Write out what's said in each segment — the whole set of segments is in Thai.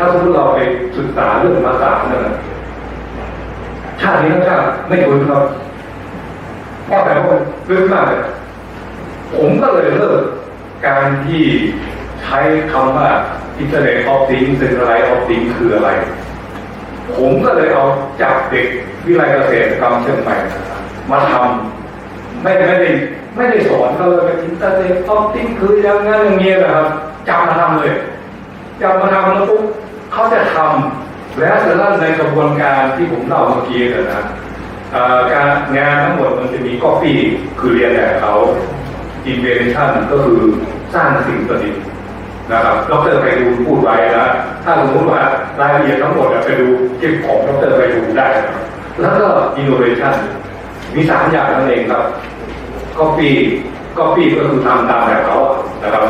าสมมติเราไปศึกษาเรื่องภาษาเนี่ยชาตินี้ทั้งชาติไม่คุ้นครับเพราะแต่ว่าลึกมากเลยผมก็เลยเลิกการที่ใช้คำว่า Internet of Things Centralized of Things คืออะไรผมก็เลยเอาจับเด็กวิทยาลัยเกษตรกรรมเชียงใหม่มาทำไม่ได้สอนเขาเลยว่า Internet of Things คืออย่างนั้นอย่างนี้นะครับจับมาทำเลยจับมาทำแล้วปุ๊บเขาจะทำและจะลั่นในกระบวนการที่ผมเล่าเมื่อกี้นะการงานทั้งหมดมันจะมี copy คือเรียนแบบเขา invention ก็คือสร้างสิ่งประดิษฐ์นะครับดร.ไปดูพูดไว้นะถ้าสมมติว่ารายละเอียดทั้งหมดไปดูเก็บของดร.ไปดูได้แล้วก็ innovation มี3อย่างนั่นเองครับ copy ก็คือทำตามแบบเขานะครับ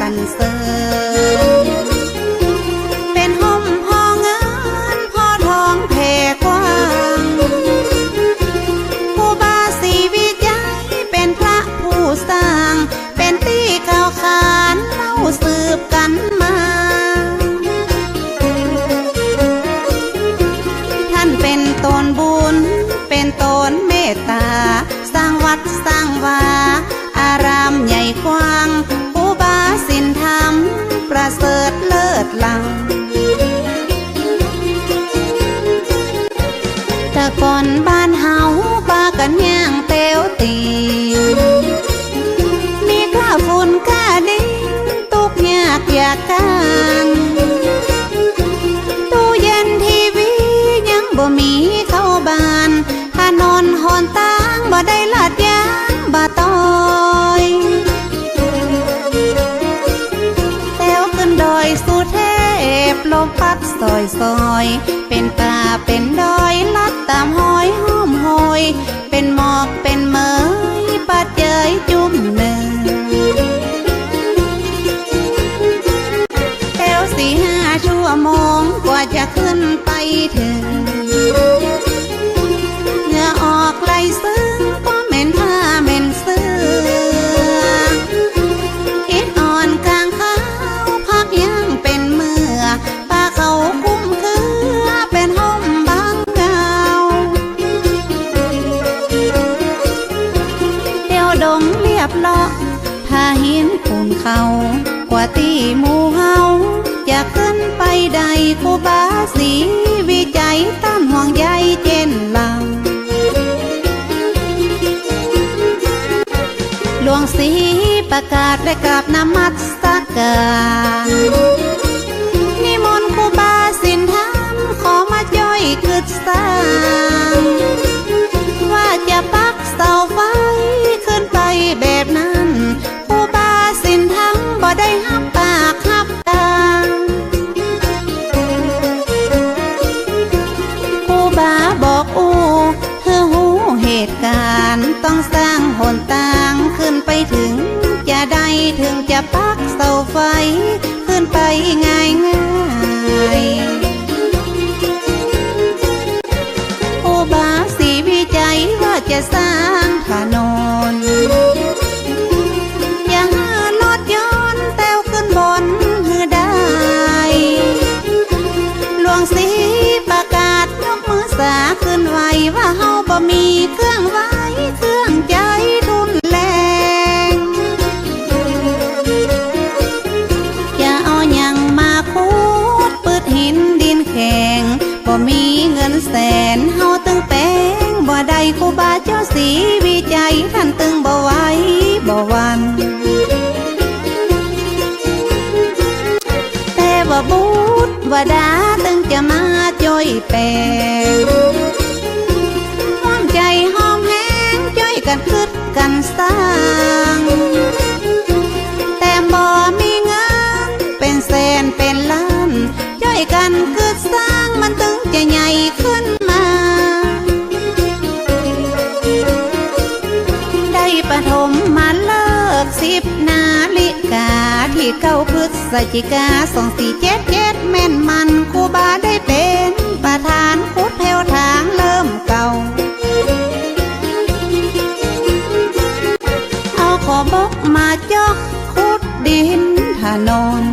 สรรเสริญเป็นห่มพอเงินพอทองแผ่กว้างผู้บาสีวิจัยเป็นพระผู้สร้างเป็นที่ข่าวขานเล่าสืบกันมาท่านเป็นตนบุญเป็นตนเมตตาสร้างวัดสร้างวาอารามใหญ่กว้างสินธรรมประเสริฐเลิศล้ำแต่ก่อนบ้านเฮาปากันย่างเตียวตีมีข้าฝุ่นข้าดินตุกยากอยากกันตู้เย็นทีวียังบ่มีเข้าบ้านถนนหนทางบ่ได้ลาดยางบ่ต้อยดอยสุเทพลมพัดซอยเป็นป่าเป็นดอยลัดตามห้อยห้อมหอยเป็นหมอกเป็นเมยปัดเจยจุ่มเนินแถว4-5 ชั่วโมงกว่าจะขึ้นไปถึงเหงื่อออกไหลซึ้งก็เหม็นผ้าเหม็นเสื้ออิดอ่อนกลางขายังเป็นเมื่อป่าเขาคุ้มคือเป็นห่มบางเงาเดี่ยวดงเรียบเลาะพาหินปูนเขากว่าตีหมู่เฮาจะขึ้นไปใดครูบาสีวิจัยต้านห่วงใยเจนลำหลวงศรีประกาศและกราบนมัสการนิมนต์ครูบาสินธรรมขอมาย่อยกึศสร้างว่าจะปักเสาไฟขึ้นไปแบบนั้นครูบาสินธรรมบ่ได้หับปากหับตาครูบาบอกเธอหูเหตุการณ์ต้องสร้างหนทางขึ้นไปถึงจะได้ถึงจะปักเสาไฟขึ้นไปง่ายอุบาสีวิจัยว่าจะสร้างถนนอย่าหารถยนต์แต้วขึ้นบนหือได้หลวงศรีประกาศยกมือสาขึ้นไว้ว่าเฮาบ่มีเครื่องไว้เครื่องใจทุนแรงอย่าเอาหยังมาคูดปืดหินดินแข็งบ่มีเงินแสนเฮาตึงแป้งบ่ได้ครูบาเจ้าศรีวิจัยท่านตึงบ่ไหวบ่วันแต่ว่าบุตรว่าดาตึงจะมาจ่อยแปลงห้อมใจห้อมแห้งจ่อยกันคึดกันสร้างแต่บ่มีเงินเป็นแสนเป็นล้านจ่อยกันคึดสร้างมันตึงจะใหญ่ ศจิกา2477แม่นมันครูบาได้เป็นประธานขุดแผ่วทางเริ่มเก่าเอาขอบกมาจอกขุดดินถนน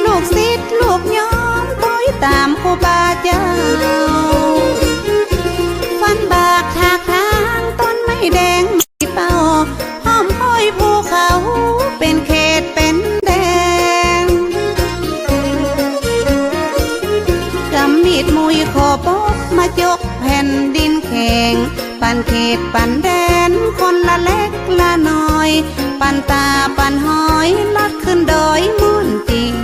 ลูกศิษย์ลูกย้อมต้อยตามครูบาเจ้าฟันบากถากทางต้นไม้แดงไม่เป่าห้อมห้อยภูเขาเป็นเขตเป็นแดงกำมีดมุยขอบกมาจกแผ่นดินแข็งปันเขตปันแดนคนละเล็กละน้อยปันตาปันหอยลัดขึ้นดอยมุ่นติง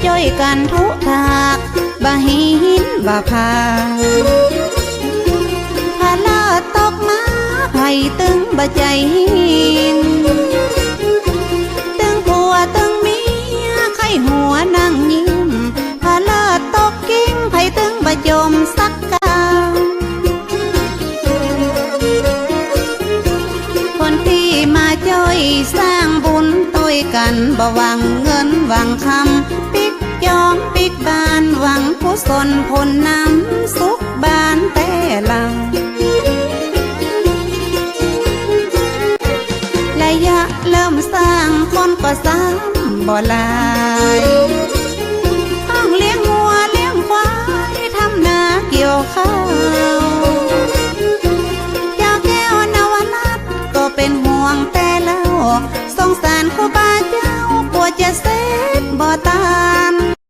จ้อยกันทุถากบะหินบะพาพาลาตกมาไผ่ตึงบะใจหินตึงผัวตึงเมียไข้หัวนั่งยิ้มพาลาตกกิ้งไผ่ตึงบะจมสักกาคนที่มาจ้อยสร้างบุญต้วยกันบ่หวังเงินหวังคำปิกยอมปิกบานหวังกุศลผลนำสุขบานแต่หลังระยะเริ่มสร้างคนก็ซ้ำบ่หลายต้องเลี้ยงวัวเลี้ยงควายทำนาเกี่ยวข้าวเจ้าแก้วนวรัตน์ก็เป็นห่วงแต่เล่าสงสารครูบาเจ้ากลัวจะเสร็จบ่ตา